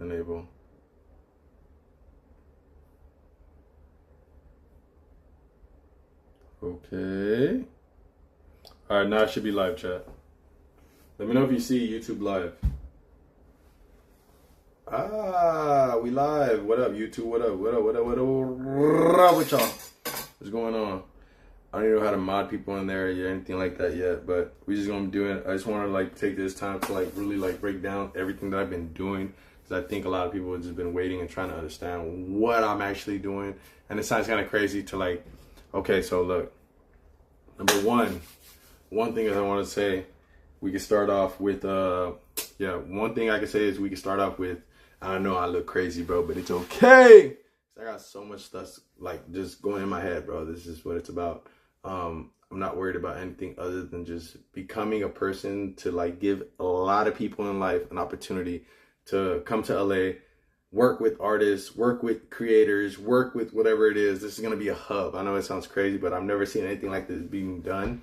Enable. Okay. All right, now it should be live, chat. Let me know if you see YouTube live. Ah, we live. What up, YouTube? What up? What up? What up? What up? What up with y'all? What's going on? I don't even know how to mod people in there or anything like that yet, but we just gonna do it. I just want to like take this time to like really like break down everything that I've been doing, because I think a lot of people have just been waiting and trying to understand what I'm actually doing. And it sounds kind of crazy to like, okay, so look, number one thing is I want to say, we can start off with one thing I can say is we can start off with, I know I look crazy, bro, but it's okay. I got so much stuff like just going in my head, bro. This is what it's about. I'm not worried about anything other than just becoming a person to like give a lot of people in life an opportunity to come to LA, work with artists, work with creators, work with whatever it is. This is going to be a hub. I know it sounds crazy, but I've never seen anything like this being done.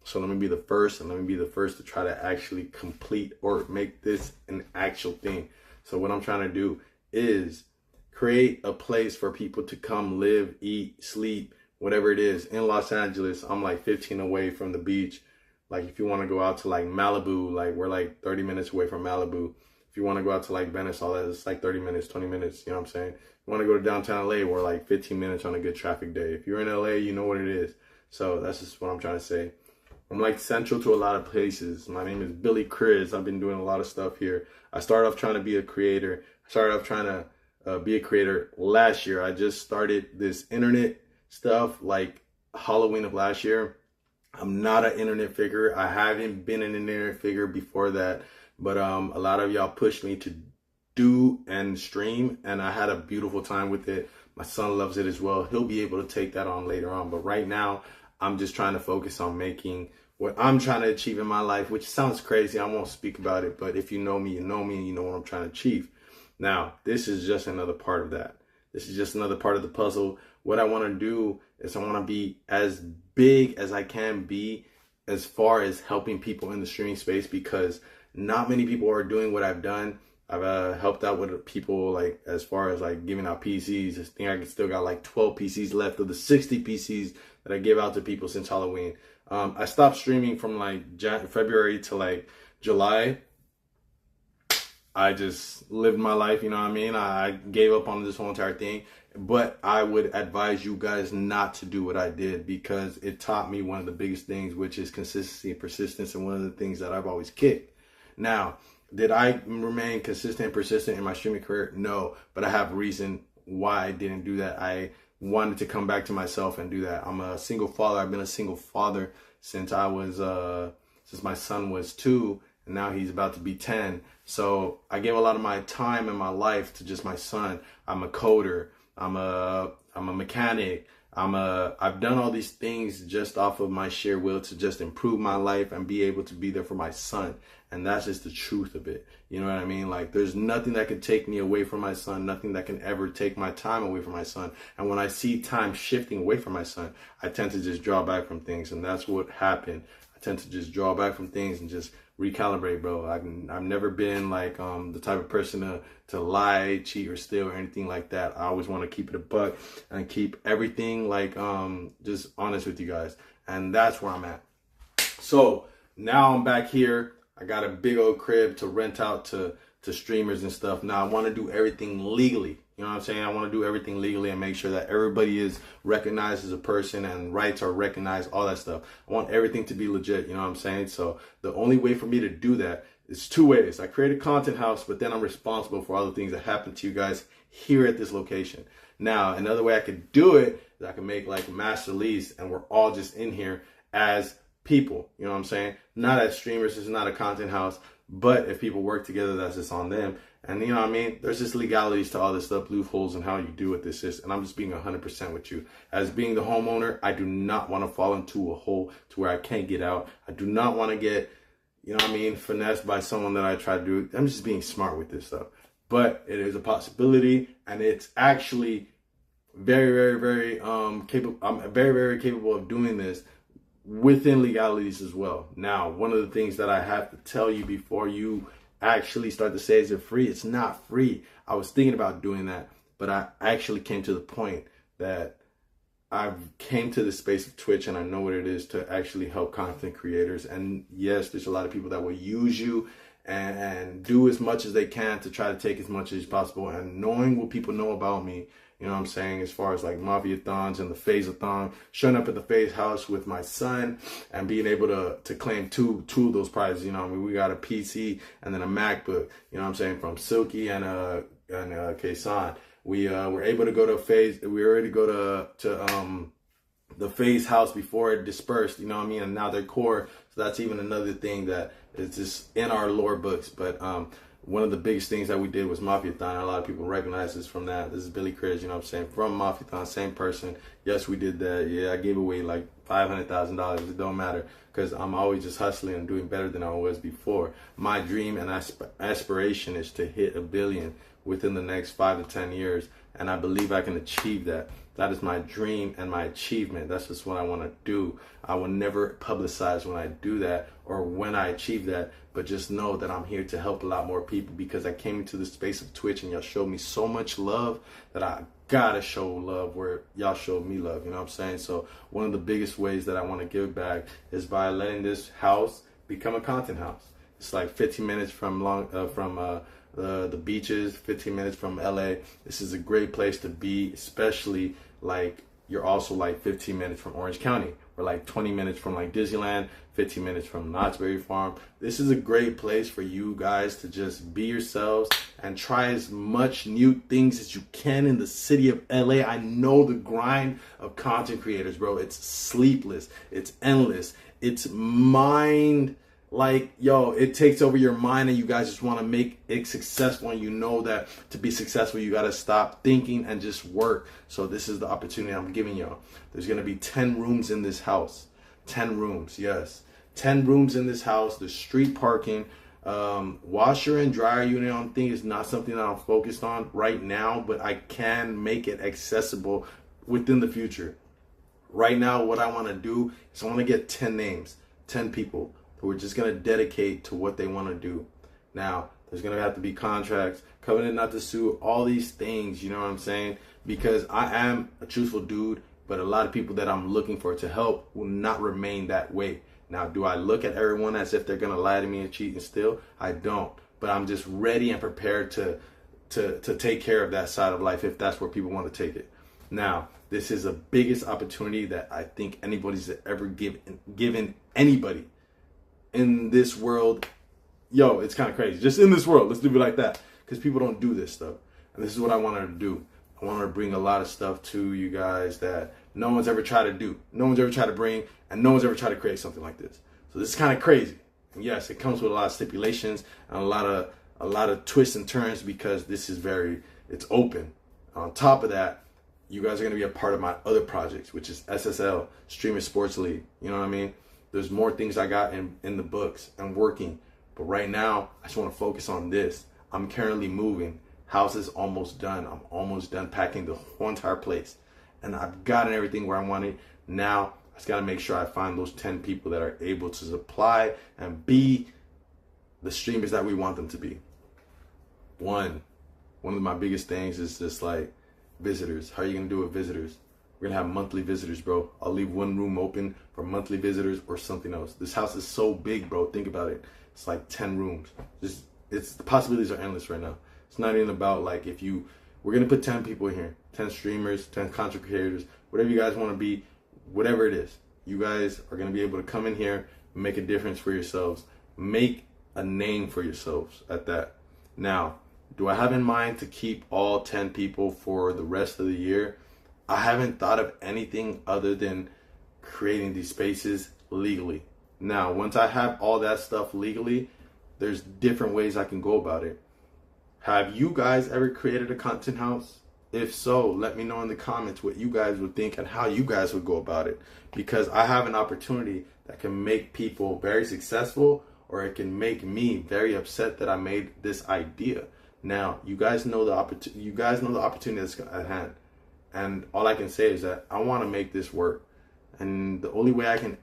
So let me be the first, and let me be the first to try to actually complete or make this an actual thing. So what I'm trying to do is create a place for people to come live, eat, sleep, whatever it is. In Los Angeles, I'm like 15 away from the beach. Like if you want to go out to like Malibu, like we're like 30 minutes away from Malibu. If you want to go out to like Venice, all that, it's like 30 minutes, 20 minutes, you know what I'm saying? If you want to go to downtown LA, we're like 15 minutes on a good traffic day. If you're in LA, you know what it is. So that's just what I'm trying to say. I'm like central to a lot of places. My name is Billy Chris. I've been doing a lot of stuff here. I started off trying to be a creator. I started off trying to be a creator last year. I just started this internet stuff like Halloween of last year. I'm not an internet figure. I haven't been an internet figure before that, but a lot of y'all pushed me to do and stream, and I had a beautiful time with it. My son loves it as well. He'll be able to take that on later on, but right now I'm just trying to focus on making what I'm trying to achieve in my life, which sounds crazy. I won't speak about it, but if you know me, and you know what I'm trying to achieve. Now, this is just another part of that. This is just another part of the puzzle. What I want to do is I want to be as big as I can be as far as helping people in the streaming space, because not many people are doing what I've done. I've helped out with people like as far as like giving out PCs. I think I still got like 12 PCs left of the 60 PCs that I give out to people since Halloween. I stopped streaming from like February to like July. I just lived my life, you know what I mean? I gave up on this whole entire thing. But I would advise you guys not to do what I did, because it taught me one of the biggest things, which is consistency and persistence, and one of the things that I've always kicked. Now, did I remain consistent and persistent in my streaming career? No, but I have reason why I didn't do that. I wanted to come back to myself and do that. I'm a single father. I've been a single father since since my son was 2, and now he's about to be 10. So I gave a lot of my time and my life to just my son. I'm a coder. I'm a mechanic. I've done all these things just off of my sheer will to just improve my life and be able to be there for my son. And that's just the truth of it. You know what I mean? Like, there's nothing that can take me away from my son, nothing that can ever take my time away from my son. And when I see time shifting away from my son, I tend to just draw back from things. And that's what happened. I tend to just draw back from things and just recalibrate, bro. I've never been like the type of person to lie, cheat, or steal or anything like that. I always want to keep it a buck and keep everything like just honest with you guys. And that's where I'm at. So now I'm back here. I got a big old crib to rent out to streamers and stuff. Now I want to do everything legally. You know what I'm saying? I want to do everything legally and make sure that everybody is recognized as a person and rights are recognized, all that stuff. I want everything to be legit, you know what I'm saying? So the only way for me to do that is 2 ways. I create a content house, but then I'm responsible for all the things that happen to you guys here at this location. Now, another way I could do it is I can make like a master lease, and we're all just in here as people, you know what I'm saying? Not as streamers. This is not a content house, but if people work together, that's just on them. And you know what I mean? There's just legalities to all this stuff, loopholes, and how you do what this is. And I'm just being 100% with you. As being the homeowner, I do not want to fall into a hole to where I can't get out. I do not want to get, you know what I mean, finessed by someone that I try to do. I'm just being smart with this stuff. But it is a possibility, and it's actually very, very, very capable. I'm very, very capable of doing this within legalities as well. Now, one of the things that I have to tell you before you actually start to say, is it free? It's not free. I was thinking about doing that, but I actually came to the point that I've came to the space of Twitch, and I know what it is to actually help content creators. And yes, there's a lot of people that will use you and do as much as they can to try to take as much as possible. And knowing what people know about me, you know what I'm saying, as far as like Mafia-thons and the Phase-a-thon, showing up at the Phase house with my son and being able to claim two of those prizes. You know what I mean? We got a PC and then a MacBook, you know what I'm saying, from Silky and Kaysan. We were able to go to Phase. We were able to go to the Phase house before it dispersed. You know what I mean? And now they're core. So that's even another thing that is just in our lore books. But one of the biggest things that we did was Mafia-thon. A lot of people recognize this from that. This is Billy Chris, you know what I'm saying, from Mafia-thon, same person. Yes, we did that. Yeah, I gave away like $500,000. It don't matter, because I'm always just hustling and doing better than I was before. My dream and aspiration is to hit 1 billion within the next 5 to 10 years, and I believe I can achieve that. That is my dream and my achievement. That's just what I want to do. I will never publicize when I do that or when I achieve that, but just know that I'm here to help a lot more people, because I came into the space of Twitch and y'all showed me so much love that I gotta show love where y'all showed me love, you know what I'm saying? So one of the biggest ways that I want to give back is by letting this house become a content house. It's like 15 minutes from the beaches, 15 minutes from LA. This is a great place to be, especially like you're also like 15 minutes from Orange County, or like 20 minutes from like Disneyland, 15 minutes from Knott's Berry Farm. This is a great place for you guys to just be yourselves and try as much new things as you can in the city of LA. I know the grind of content creators, bro. It's sleepless, it's endless, it's mind, like, yo, it takes over your mind, and you guys just want to make it successful, and you know that to be successful you got to stop thinking and just work. So this is the opportunity I'm giving y'all. There's going to be 10 rooms in this house. 10 rooms, yes, 10 rooms in this house. There's street parking. Washer and dryer unit, I don't think is not something that I'm focused on right now, but I can make it accessible within the future. Right now, what I want to do is I want to get 10 names, 10 people who are just going to dedicate to what they want to do. Now, there's going to have to be contracts, covenant not to sue, all these things, you know what I'm saying? Because I am a truthful dude, but a lot of people that I'm looking for to help will not remain that way. Now, do I look at everyone as if they're going to lie to me and cheat and steal? I don't. But I'm just ready and prepared to take care of that side of life if that's where people want to take it. Now, this is the biggest opportunity that I think anybody's ever given anybody in this world. Yo, it's kind of crazy. Just in this world, let's do it like that, because people don't do this stuff. And this is what I wanted to do. I wanted to bring a lot of stuff to you guys that no one's ever tried to do, no one's ever tried to bring, and no one's ever tried to create something like this. So this is kind of crazy. And yes, it comes with a lot of stipulations and a lot of twists and turns, because this is it's open. On top of that, you guys are going to be a part of my other projects, which is SSL, Streamer Sports League. You know what I mean? There's more things I got in the books and working. But right now, I just want to focus on this. I'm currently moving. House is almost done. I'm almost done packing the whole entire place. And I've gotten everything where I want it. Now, I just got to make sure I find those 10 people that are able to supply and be the streamers that we want them to be. One of my biggest things is just like visitors. How are you going to do with visitors? We're going to have monthly visitors, bro. I'll leave one room open for monthly visitors or something else. This house is so big, bro. Think about it. It's like 10 rooms. The possibilities are endless right now. It's not even about like we're going to put 10 people here, 10 streamers, 10 content creators, whatever you guys want to be, whatever it is. You guys are going to be able to come in here and make a difference for yourselves. Make a name for yourselves at that. Now, do I have in mind to keep all 10 people for the rest of the year? I haven't thought of anything other than creating these spaces legally. Now, once I have all that stuff legally, there's different ways I can go about it. Have you guys ever created a content house? If so, let me know in the comments what you guys would think and how you guys would go about it. Because I have an opportunity that can make people very successful, or it can make me very upset that I made this idea. Now, you guys know the opportunity that's at hand. And all I can say is that I want to make this work. And the only way I can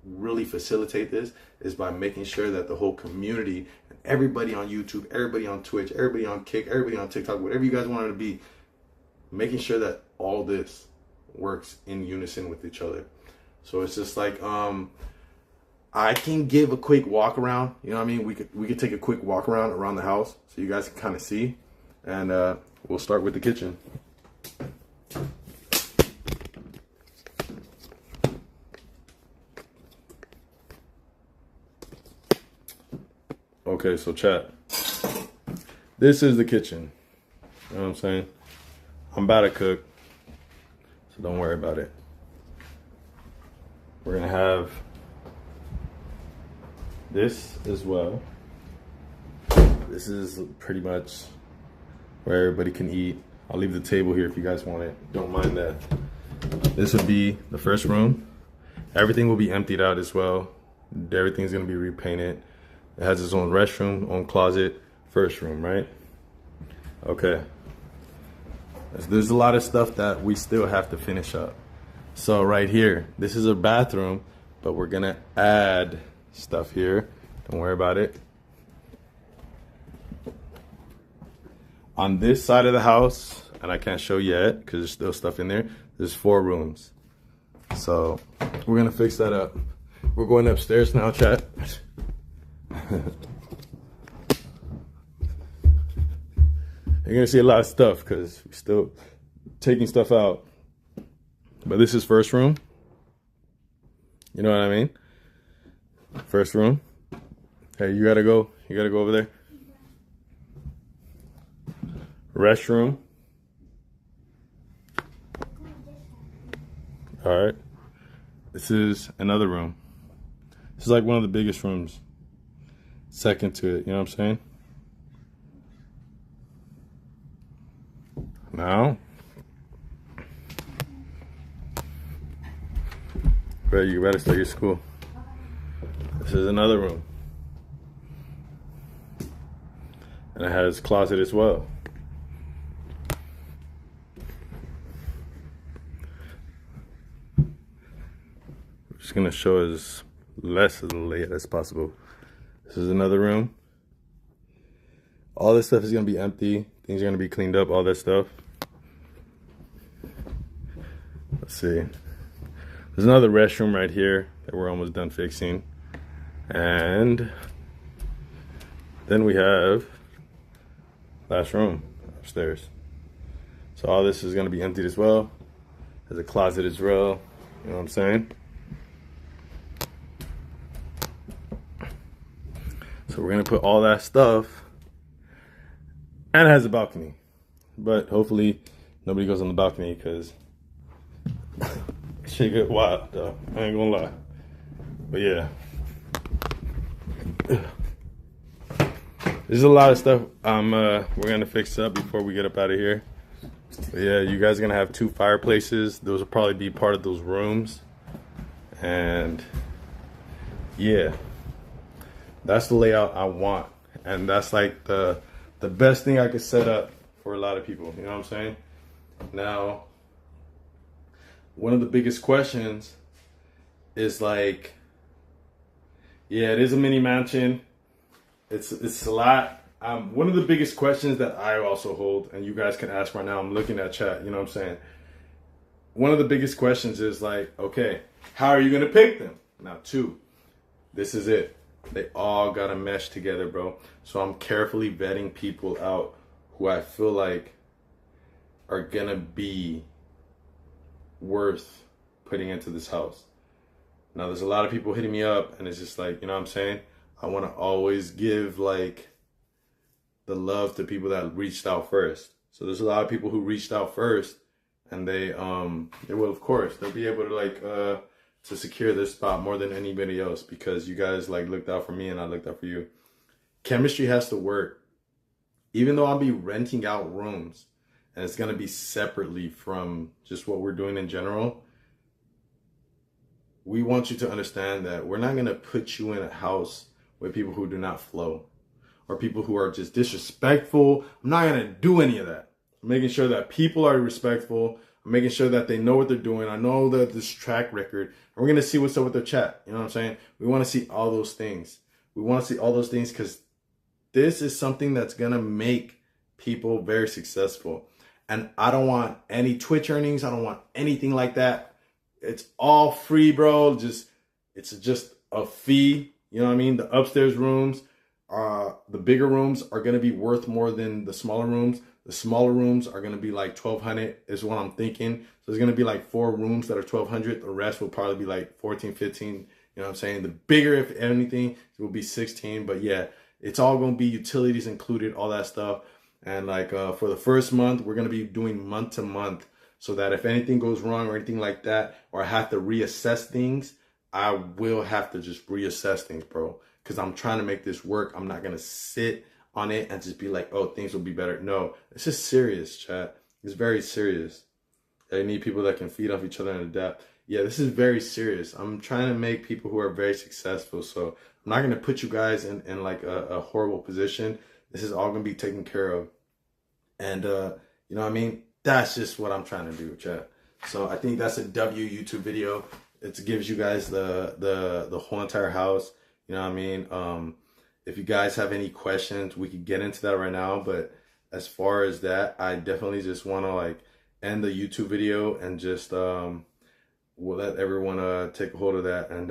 really facilitate this is by making sure that the whole community and everybody on YouTube, everybody on Twitch, everybody on Kick, everybody on TikTok, whatever you guys want it to be, making sure that all this works in unison with each other. So it's just like, I can give a quick walk around, you know what I mean? We could take a quick walk around the house so you guys can kind of see, and we'll start with the kitchen. Okay, so chat, this is the kitchen, you know what I'm saying? I'm about to cook, so don't worry about it. We're gonna have this as well. This is pretty much where everybody can eat. I'll leave the table here if you guys want it. Don't mind that. This would be the first room. Everything will be emptied out as well. Everything's gonna be repainted. It has its own restroom, own closet, first room, right? Okay. There's a lot of stuff that we still have to finish up. So right here, this is a bathroom, but we're gonna add stuff here. Don't worry about it. On this side of the house, and I can't show yet because there's still stuff in there, there's 4 rooms. So we're gonna fix that up. We're going upstairs now, chat. You're gonna see a lot of stuff because we're still taking stuff out. But this is first room. You know what I mean? First room. Hey, you gotta go over there. Restroom. All right. This is another room. This is like one of the biggest rooms. Second to it, you know what I'm saying? Now, bro, you better start your school. This is another room. And it has closet as well. I'm just gonna show as less of the layout as possible. This is another room. All this stuff is gonna be empty. Things are gonna be cleaned up, all that stuff. Let's see. There's another restroom right here that we're almost done fixing. And then we have last room upstairs. So all this is gonna be emptied as well. There's a closet as well, you know what I'm saying? So we're gonna put all that stuff, and it has a balcony, but hopefully nobody goes on the balcony because shit get wild though. I ain't gonna lie, but yeah, there's a lot of stuff we're gonna fix up before we get up out of here. But yeah, you guys are gonna have 2 fireplaces. Those will probably be part of those rooms, and yeah. That's the layout I want, and that's like the best thing I could set up for a lot of people, you know what I'm saying? Now, one of the biggest questions is like, yeah, it is a mini mansion. It's a lot. One of the biggest questions that I also hold, and you guys can ask right now, I'm looking at chat, you know what I'm saying? One of the biggest questions is like, okay, how are you gonna pick them? Now 2, this is it. They all gotta mesh together, bro. So I'm carefully vetting people out who I feel like are gonna be worth putting into this house. Now there's a lot of people hitting me up, and it's just like, you know what I'm saying? I wanna always give like the love to people that reached out first. So there's a lot of people who reached out first, and they will, of course, they'll be able to like to secure this spot more than anybody else because you guys like looked out for me and I looked out for you. Chemistry has to work. Even though I'll be renting out rooms and it's gonna be separately from just what we're doing in general, we want you to understand that we're not gonna put you in a house with people who do not flow or people who are just disrespectful. I'm not gonna do any of that. I'm making sure that people are respectful. I'm making sure that they know what they're doing. I know that this track record And we're going to see what's up with their chat. You know what I'm saying? We want to see all those things. We want to see all those things because this is something that's going to make people very successful. And I don't want any Twitch earnings. I don't want anything like that. It's all free, bro. It's just a fee. You know what I mean? The upstairs rooms, the bigger rooms are going to be worth more than the smaller rooms. The smaller rooms are going to be like 1,200 is what I'm thinking. So there's going to be like 4 rooms that are 1,200. The rest will probably be like 14, 15. You know what I'm saying? The bigger, if anything, it will be 16. But yeah, it's all going to be utilities included, all that stuff. And like for the first month, we're going to be doing month to month so that if anything goes wrong or anything like that, or I have to reassess things, I will have to just reassess things, bro. Because I'm trying to make this work. I'm not going to sit on it and just be like, oh, things will be better. No, it's just serious, chat. It's very serious. They need people that can feed off each other and adapt. Yeah, this is very serious. I'm trying to make people who are very successful. So I'm not going to put you guys in like a horrible position. This is all going to be taken care of. And, you know what I mean? That's just what I'm trying to do, chat. So I think that's a W YouTube video. It gives you guys the whole entire house. You know what I mean? If you guys have any questions, we could get into that right now. But as far as that, I definitely just want to like end the YouTube video and just we'll let everyone take a hold of that and